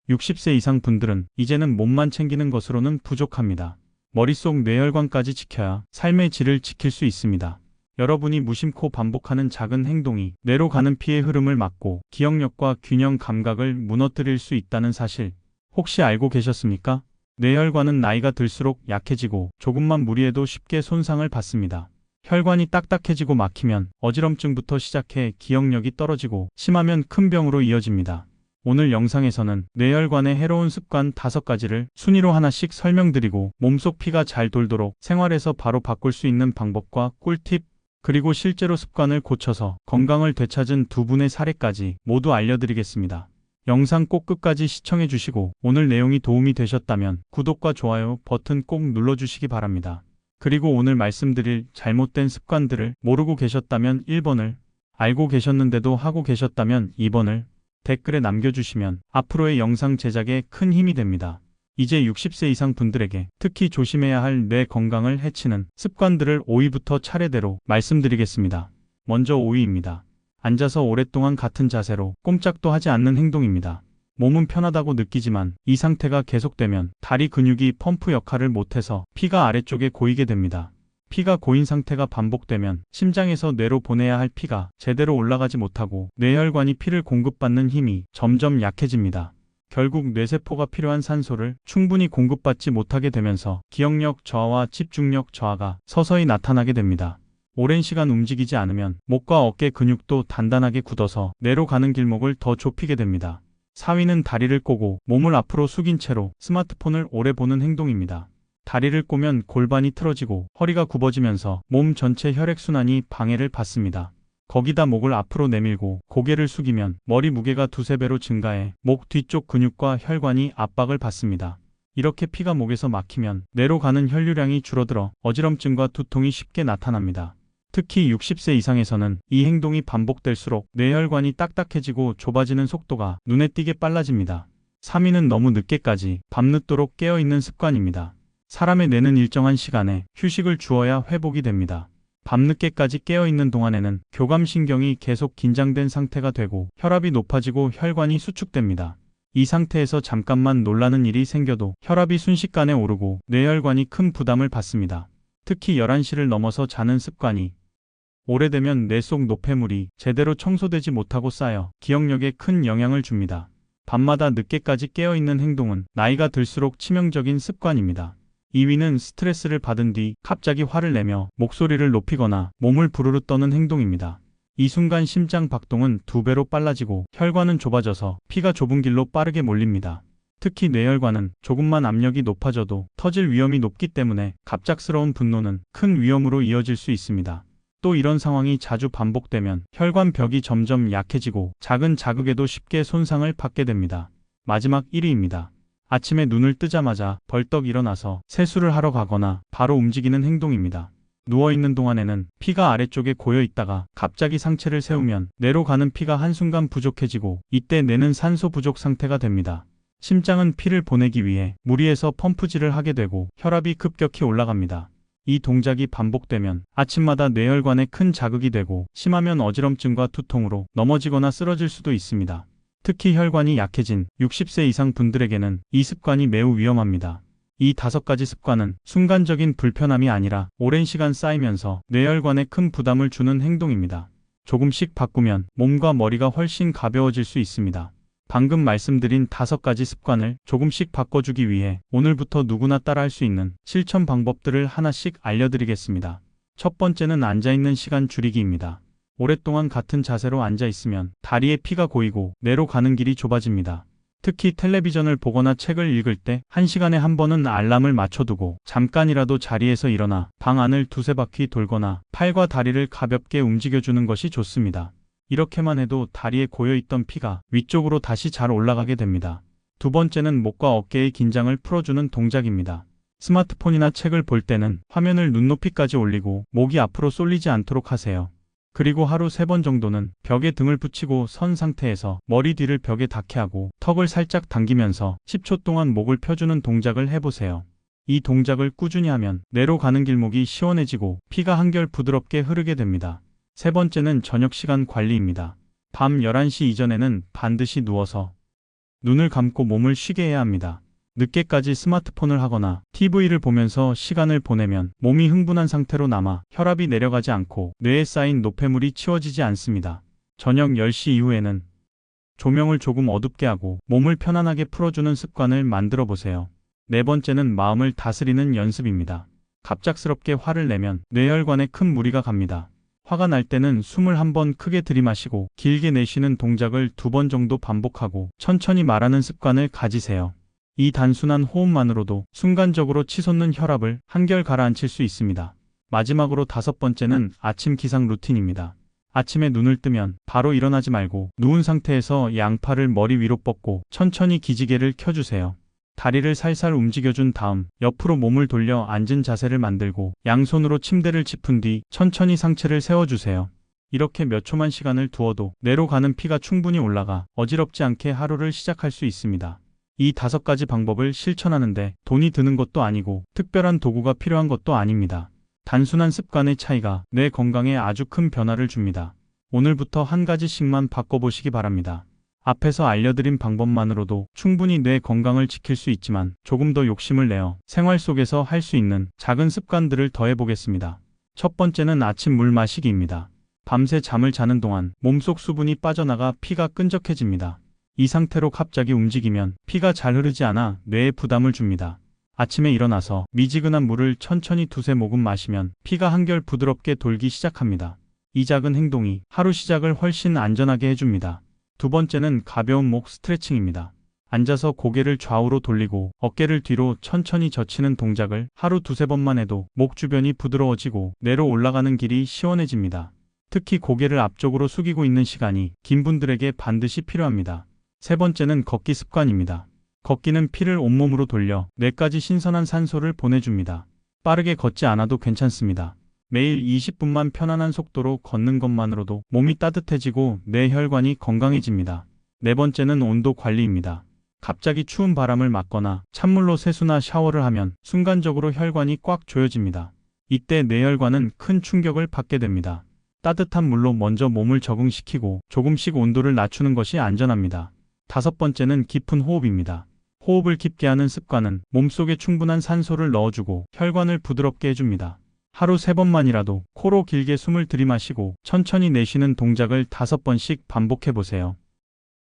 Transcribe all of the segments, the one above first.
60세 이상 분들은 이제는 몸만 챙기는 것으로는 부족합니다. 머릿속 뇌혈관까지 지켜야 삶의 질을 지킬 수 있습니다. 여러분이 무심코 반복하는 작은 행동이 뇌로 가는 피의 흐름을 막고 기억력과 균형 감각을 무너뜨릴 수 있다는 사실 혹시 알고 계셨습니까? 뇌혈관은 나이가 들수록 약해지고 조금만 무리해도 쉽게 손상을 받습니다. 혈관이 딱딱해지고 막히면 어지럼증부터 시작해 기억력이 떨어지고 심하면 큰 병으로 이어집니다. 오늘 영상에서는 뇌혈관의 해로운 습관 5가지를 순위로 하나씩 설명드리고 몸속 피가 잘 돌도록 생활에서 바로 바꿀 수 있는 방법과 꿀팁, 그리고 실제로 습관을 고쳐서 건강을 되찾은 두 분의 사례까지 모두 알려드리겠습니다. 영상 꼭 끝까지 시청해 주시고 오늘 내용이 도움이 되셨다면 구독과 좋아요 버튼 꼭 눌러주시기 바랍니다. 그리고 오늘 말씀드릴 잘못된 습관들을 모르고 계셨다면 1번을, 알고 계셨는데도 하고 계셨다면 2번을 댓글에 남겨주시면 앞으로의 영상 제작에 큰 힘이 됩니다. 이제 60세 이상 분들에게 특히 조심해야 할 뇌 건강을 해치는 습관들을 5위부터 차례대로 말씀드리겠습니다. 먼저 5위입니다. 앉아서 오랫동안 같은 자세로 꼼짝도 하지 않는 행동입니다. 몸은 편하다고 느끼지만 이 상태가 계속되면 다리 근육이 펌프 역할을 못해서 피가 아래쪽에 고이게 됩니다. 피가 고인 상태가 반복되면 심장에서 뇌로 보내야 할 피가 제대로 올라가지 못하고 뇌혈관이 피를 공급받는 힘이 점점 약해집니다. 결국 뇌세포가 필요한 산소를 충분히 공급받지 못하게 되면서 기억력 저하와 집중력 저하가 서서히 나타나게 됩니다. 오랜 시간 움직이지 않으면 목과 어깨 근육도 단단하게 굳어서 뇌로 가는 길목을 더 좁히게 됩니다. 4위는 다리를 꼬고 몸을 앞으로 숙인 채로 스마트폰을 오래 보는 행동입니다. 다리를 꼬면 골반이 틀어지고 허리가 굽어지면서 몸 전체 혈액순환이 방해를 받습니다. 거기다 목을 앞으로 내밀고 고개를 숙이면 머리 무게가 2~3배로 증가해 목 뒤쪽 근육과 혈관이 압박을 받습니다. 이렇게 피가 목에서 막히면 뇌로 가는 혈류량이 줄어들어 어지럼증과 두통이 쉽게 나타납니다. 특히 60세 이상에서는 이 행동이 반복될수록 뇌혈관이 딱딱해지고 좁아지는 속도가 눈에 띄게 빨라집니다. 3위는 너무 늦게까지 밤늦도록 깨어있는 습관입니다. 사람의 뇌는 일정한 시간에 휴식을 주어야 회복이 됩니다. 밤늦게까지 깨어있는 동안에는 교감신경이 계속 긴장된 상태가 되고 혈압이 높아지고 혈관이 수축됩니다. 이 상태에서 잠깐만 놀라는 일이 생겨도 혈압이 순식간에 오르고 뇌혈관이 큰 부담을 받습니다. 특히 11시를 넘어서 자는 습관이 오래되면 뇌 속 노폐물이 제대로 청소되지 못하고 쌓여 기억력에 큰 영향을 줍니다. 밤마다 늦게까지 깨어있는 행동은 나이가 들수록 치명적인 습관입니다. 2위는 스트레스를 받은 뒤 갑자기 화를 내며 목소리를 높이거나 몸을 부르르 떠는 행동입니다. 이 순간 심장 박동은 2배로 빨라지고 혈관은 좁아져서 피가 좁은 길로 빠르게 몰립니다. 특히 뇌혈관은 조금만 압력이 높아져도 터질 위험이 높기 때문에 갑작스러운 분노는 큰 위험으로 이어질 수 있습니다. 또 이런 상황이 자주 반복되면 혈관 벽이 점점 약해지고 작은 자극에도 쉽게 손상을 받게 됩니다. 마지막 1위입니다. 아침에 눈을 뜨자마자 벌떡 일어나서 세수를 하러 가거나 바로 움직이는 행동입니다. 누워있는 동안에는 피가 아래쪽에 고여 있다가 갑자기 상체를 세우면 뇌로 가는 피가 한순간 부족해지고 이때 뇌는 산소 부족 상태가 됩니다. 심장은 피를 보내기 위해 무리해서 펌프질을 하게 되고 혈압이 급격히 올라갑니다. 이 동작이 반복되면 아침마다 뇌혈관에 큰 자극이 되고 심하면 어지럼증과 두통으로 넘어지거나 쓰러질 수도 있습니다. 특히 혈관이 약해진 60세 이상 분들에게는 이 습관이 매우 위험합니다. 이 5가지 습관은 순간적인 불편함이 아니라 오랜 시간 쌓이면서 뇌혈관에 큰 부담을 주는 행동입니다. 조금씩 바꾸면 몸과 머리가 훨씬 가벼워질 수 있습니다. 방금 말씀드린 5가지 습관을 조금씩 바꿔주기 위해 오늘부터 누구나 따라할 수 있는 실천 방법들을 하나씩 알려드리겠습니다. 첫 번째는 앉아있는 시간 줄이기입니다. 오랫동안 같은 자세로 앉아있으면 다리에 피가 고이고 뇌로 가는 길이 좁아집니다. 특히 텔레비전을 보거나 책을 읽을 때 1시간에 한 번은 알람을 맞춰두고 잠깐이라도 자리에서 일어나 방 안을 2~3바퀴 돌거나 팔과 다리를 가볍게 움직여주는 것이 좋습니다. 이렇게만 해도 다리에 고여있던 피가 위쪽으로 다시 잘 올라가게 됩니다. 두 번째는 목과 어깨의 긴장을 풀어주는 동작입니다. 스마트폰이나 책을 볼 때는 화면을 눈높이까지 올리고 목이 앞으로 쏠리지 않도록 하세요. 그리고 하루 3번 정도는 벽에 등을 붙이고 선 상태에서 머리 뒤를 벽에 닿게 하고 턱을 살짝 당기면서 10초 동안 목을 펴주는 동작을 해보세요. 이 동작을 꾸준히 하면 뇌로 가는 길목이 시원해지고 피가 한결 부드럽게 흐르게 됩니다. 세 번째는 저녁 시간 관리입니다. 밤 11시 이전에는 반드시 누워서 눈을 감고 몸을 쉬게 해야 합니다. 늦게까지 스마트폰을 하거나 TV를 보면서 시간을 보내면 몸이 흥분한 상태로 남아 혈압이 내려가지 않고 뇌에 쌓인 노폐물이 치워지지 않습니다. 저녁 10시 이후에는 조명을 조금 어둡게 하고 몸을 편안하게 풀어주는 습관을 만들어 보세요. 네 번째는 마음을 다스리는 연습입니다. 갑작스럽게 화를 내면 뇌혈관에 큰 무리가 갑니다. 화가 날 때는 숨을 한 번 크게 들이마시고 길게 내쉬는 동작을 2번 정도 반복하고 천천히 말하는 습관을 가지세요. 이 단순한 호흡만으로도 순간적으로 치솟는 혈압을 한결 가라앉힐 수 있습니다. 마지막으로 5번째는 아침 기상 루틴입니다. 아침에 눈을 뜨면 바로 일어나지 말고 누운 상태에서 양팔을 머리 위로 뻗고 천천히 기지개를 켜주세요. 다리를 살살 움직여준 다음 옆으로 몸을 돌려 앉은 자세를 만들고 양손으로 침대를 짚은 뒤 천천히 상체를 세워주세요. 이렇게 몇 초만 시간을 두어도 뇌로 가는 피가 충분히 올라가 어지럽지 않게 하루를 시작할 수 있습니다. 이 5가지 방법을 실천하는데 돈이 드는 것도 아니고 특별한 도구가 필요한 것도 아닙니다. 단순한 습관의 차이가 뇌 건강에 아주 큰 변화를 줍니다. 오늘부터 한 가지씩만 바꿔보시기 바랍니다. 앞에서 알려드린 방법만으로도 충분히 뇌 건강을 지킬 수 있지만 조금 더 욕심을 내어 생활 속에서 할 수 있는 작은 습관들을 더해보겠습니다. 첫 번째는 아침 물 마시기입니다. 밤새 잠을 자는 동안 몸속 수분이 빠져나가 피가 끈적해집니다. 이 상태로 갑자기 움직이면 피가 잘 흐르지 않아 뇌에 부담을 줍니다. 아침에 일어나서 미지근한 물을 천천히 2-3모금 마시면 피가 한결 부드럽게 돌기 시작합니다. 이 작은 행동이 하루 시작을 훨씬 안전하게 해줍니다. 두 번째는 가벼운 목 스트레칭입니다. 앉아서 고개를 좌우로 돌리고 어깨를 뒤로 천천히 젖히는 동작을 하루 2-3번만 해도 목 주변이 부드러워지고 뇌로 올라가는 길이 시원해집니다. 특히 고개를 앞쪽으로 숙이고 있는 시간이 긴 분들에게 반드시 필요합니다. 세 번째는 걷기 습관입니다. 걷기는 피를 온몸으로 돌려 뇌까지 신선한 산소를 보내줍니다. 빠르게 걷지 않아도 괜찮습니다. 매일 20분만 편안한 속도로 걷는 것만으로도 몸이 따뜻해지고 뇌혈관이 건강해집니다. 네 번째는 온도 관리입니다. 갑자기 추운 바람을 맞거나 찬물로 세수나 샤워를 하면 순간적으로 혈관이 꽉 조여집니다. 이때 뇌혈관은 큰 충격을 받게 됩니다. 따뜻한 물로 먼저 몸을 적응시키고 조금씩 온도를 낮추는 것이 안전합니다. 5번째는 깊은 호흡입니다. 호흡을 깊게 하는 습관은 몸속에 충분한 산소를 넣어주고 혈관을 부드럽게 해줍니다. 하루 3번만이라도 코로 길게 숨을 들이마시고 천천히 내쉬는 동작을 5번씩 반복해보세요.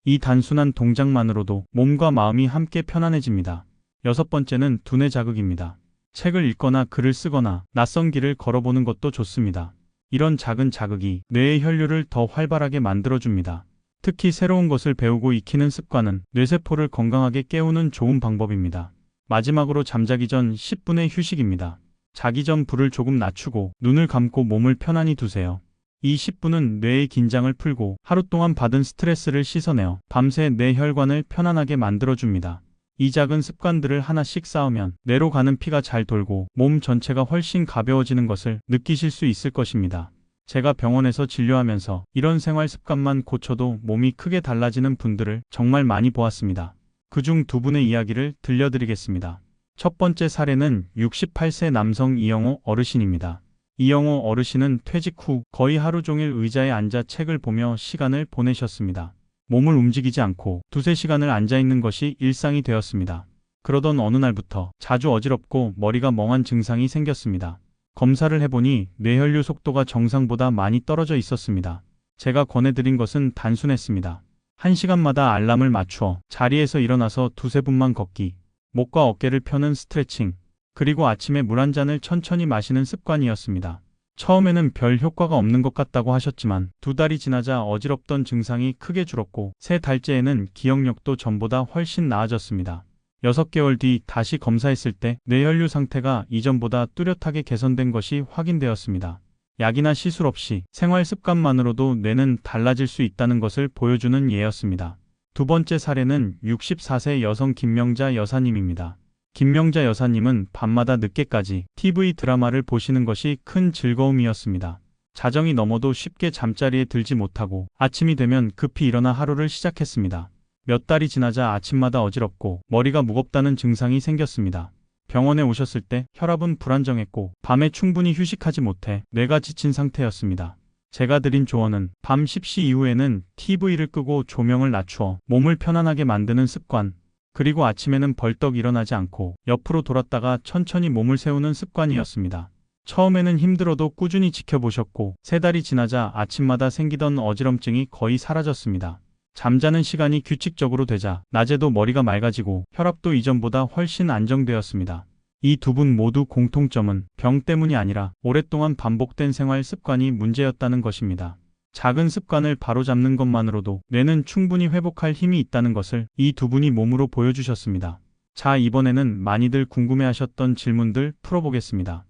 이 단순한 동작만으로도 몸과 마음이 함께 편안해집니다. 6번째는 두뇌 자극입니다. 책을 읽거나 글을 쓰거나 낯선 길을 걸어보는 것도 좋습니다. 이런 작은 자극이 뇌의 혈류를 더 활발하게 만들어줍니다. 특히 새로운 것을 배우고 익히는 습관은 뇌세포를 건강하게 깨우는 좋은 방법입니다. 마지막으로 잠자기 전 10분의 휴식입니다. 자기 전 불을 조금 낮추고 눈을 감고 몸을 편안히 두세요. 이 10분은 뇌의 긴장을 풀고 하루 동안 받은 스트레스를 씻어내어 밤새 뇌 혈관을 편안하게 만들어줍니다. 이 작은 습관들을 하나씩 쌓으면 뇌로 가는 피가 잘 돌고 몸 전체가 훨씬 가벼워지는 것을 느끼실 수 있을 것입니다. 제가 병원에서 진료하면서 이런 생활 습관만 고쳐도 몸이 크게 달라지는 분들을 정말 많이 보았습니다. 그중 2분의 이야기를 들려드리겠습니다. 첫 번째 사례는 68세 남성 이영호 어르신입니다. 이영호 어르신은 퇴직 후 거의 하루 종일 의자에 앉아 책을 보며 시간을 보내셨습니다. 몸을 움직이지 않고 2-3시간을 앉아있는 것이 일상이 되었습니다. 그러던 어느 날부터 자주 어지럽고 머리가 멍한 증상이 생겼습니다. 검사를 해보니 뇌혈류 속도가 정상보다 많이 떨어져 있었습니다. 제가 권해드린 것은 단순했습니다. 1시간마다 알람을 맞추어 자리에서 일어나서 2-3분만 걷기, 목과 어깨를 펴는 스트레칭, 그리고 아침에 물 한 잔을 천천히 마시는 습관이었습니다. 처음에는 별 효과가 없는 것 같다고 하셨지만 2달이 지나자 어지럽던 증상이 크게 줄었고 3달째에는 기억력도 전보다 훨씬 나아졌습니다. 6개월 뒤 다시 검사했을 때 뇌혈류 상태가 이전보다 뚜렷하게 개선된 것이 확인되었습니다. 약이나 시술 없이 생활 습관만으로도 뇌는 달라질 수 있다는 것을 보여주는 예였습니다. 두 번째 사례는 64세 여성 김명자 여사님입니다. 김명자 여사님은 밤마다 늦게까지 TV 드라마를 보시는 것이 큰 즐거움이었습니다. 자정이 넘어도 쉽게 잠자리에 들지 못하고 아침이 되면 급히 일어나 하루를 시작했습니다. 몇 달이 지나자 아침마다 어지럽고 머리가 무겁다는 증상이 생겼습니다. 병원에 오셨을 때 혈압은 불안정했고 밤에 충분히 휴식하지 못해 뇌가 지친 상태였습니다. 제가 드린 조언은 밤 10시 이후에는 TV를 끄고 조명을 낮추어 몸을 편안하게 만드는 습관, 그리고 아침에는 벌떡 일어나지 않고 옆으로 돌았다가 천천히 몸을 세우는 습관이었습니다. 처음에는 힘들어도 꾸준히 지켜보셨고 3달이 지나자 아침마다 생기던 어지럼증이 거의 사라졌습니다. 잠자는 시간이 규칙적으로 되자 낮에도 머리가 맑아지고 혈압도 이전보다 훨씬 안정되었습니다. 이 두 분 모두 공통점은 병 때문이 아니라 오랫동안 반복된 생활 습관이 문제였다는 것입니다. 작은 습관을 바로잡는 것만으로도 뇌는 충분히 회복할 힘이 있다는 것을 이 두 분이 몸으로 보여주셨습니다. 자, 이번에는 많이들 궁금해하셨던 질문들 풀어보겠습니다.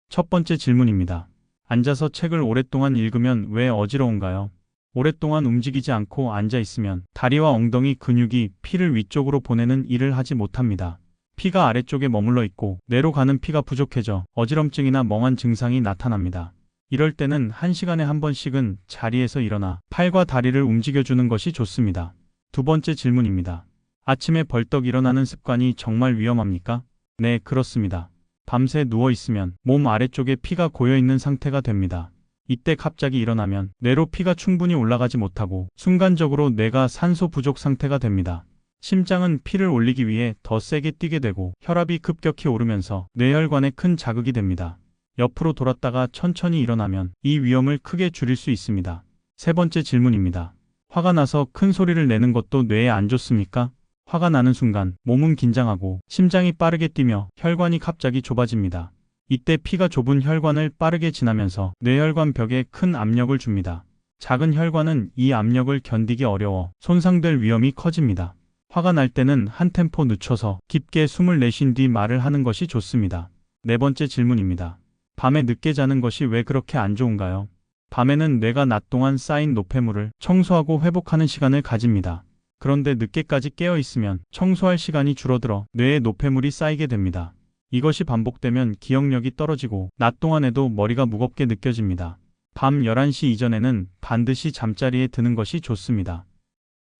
첫 번째 질문입니다. 앉아서 책을 오랫동안 읽으면 왜 어지러운가요? 오랫동안 움직이지 않고 앉아 있으면 다리와 엉덩이 근육이 피를 위쪽으로 보내는 일을 하지 못합니다. 피가 아래쪽에 머물러 있고 뇌로 가는 피가 부족해져 어지럼증이나 멍한 증상이 나타납니다. 이럴 때는 1시간에 한 번씩은 자리에서 일어나 팔과 다리를 움직여주는 것이 좋습니다. 두 번째 질문입니다. 아침에 벌떡 일어나는 습관이 정말 위험합니까? 네, 그렇습니다. 밤새 누워 있으면 몸 아래쪽에 피가 고여 있는 상태가 됩니다. 이때 갑자기 일어나면 뇌로 피가 충분히 올라가지 못하고 순간적으로 뇌가 산소 부족 상태가 됩니다. 심장은 피를 올리기 위해 더 세게 뛰게 되고 혈압이 급격히 오르면서 뇌혈관에 큰 자극이 됩니다. 옆으로 돌았다가 천천히 일어나면 이 위험을 크게 줄일 수 있습니다. 세 번째 질문입니다. 화가 나서 큰 소리를 내는 것도 뇌에 안 좋습니까? 화가 나는 순간 몸은 긴장하고 심장이 빠르게 뛰며 혈관이 갑자기 좁아집니다. 이때 피가 좁은 혈관을 빠르게 지나면서 뇌혈관 벽에 큰 압력을 줍니다. 작은 혈관은 이 압력을 견디기 어려워 손상될 위험이 커집니다. 화가 날 때는 한 템포 늦춰서 깊게 숨을 내쉰 뒤 말을 하는 것이 좋습니다. 네 번째 질문입니다. 밤에 늦게 자는 것이 왜 그렇게 안 좋은가요? 밤에는 뇌가 낮 동안 쌓인 노폐물을 청소하고 회복하는 시간을 가집니다. 그런데 늦게까지 깨어 있으면 청소할 시간이 줄어들어 뇌에 노폐물이 쌓이게 됩니다. 이것이 반복되면 기억력이 떨어지고 낮 동안에도 머리가 무겁게 느껴집니다. 밤 11시 이전에는 반드시 잠자리에 드는 것이 좋습니다.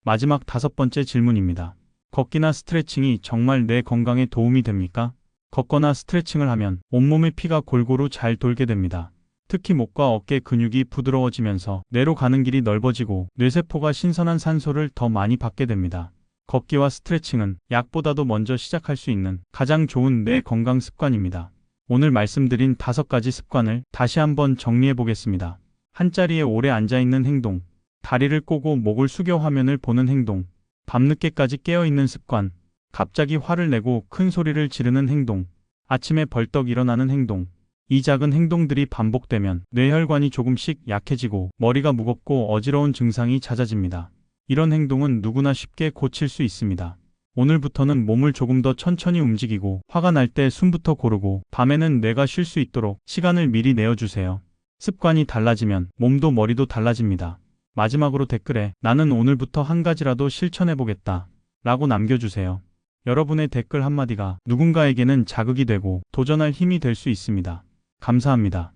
마지막 5번째 질문입니다. 걷기나 스트레칭이 정말 뇌 건강에 도움이 됩니까? 걷거나 스트레칭을 하면 온몸의 피가 골고루 잘 돌게 됩니다. 특히 목과 어깨 근육이 부드러워지면서 뇌로 가는 길이 넓어지고 뇌세포가 신선한 산소를 더 많이 받게 됩니다. 걷기와 스트레칭은 약보다도 먼저 시작할 수 있는 가장 좋은 뇌 건강 습관입니다. 오늘 말씀드린 5가지 습관을 다시 한번 정리해 보겠습니다. 한자리에 오래 앉아있는 행동, 다리를 꼬고 목을 숙여 화면을 보는 행동, 밤늦게까지 깨어있는 습관, 갑자기 화를 내고 큰 소리를 지르는 행동, 아침에 벌떡 일어나는 행동. 이 작은 행동들이 반복되면 뇌혈관이 조금씩 약해지고 머리가 무겁고 어지러운 증상이 잦아집니다. 이런 행동은 누구나 쉽게 고칠 수 있습니다. 오늘부터는 몸을 조금 더 천천히 움직이고 화가 날 때 숨부터 고르고 밤에는 뇌가 쉴 수 있도록 시간을 미리 내어주세요. 습관이 달라지면 몸도 머리도 달라집니다. 마지막으로 댓글에 나는 오늘부터 한 가지라도 실천해보겠다 라고 남겨주세요. 여러분의 댓글 한마디가 누군가에게는 자극이 되고 도전할 힘이 될 수 있습니다. 감사합니다.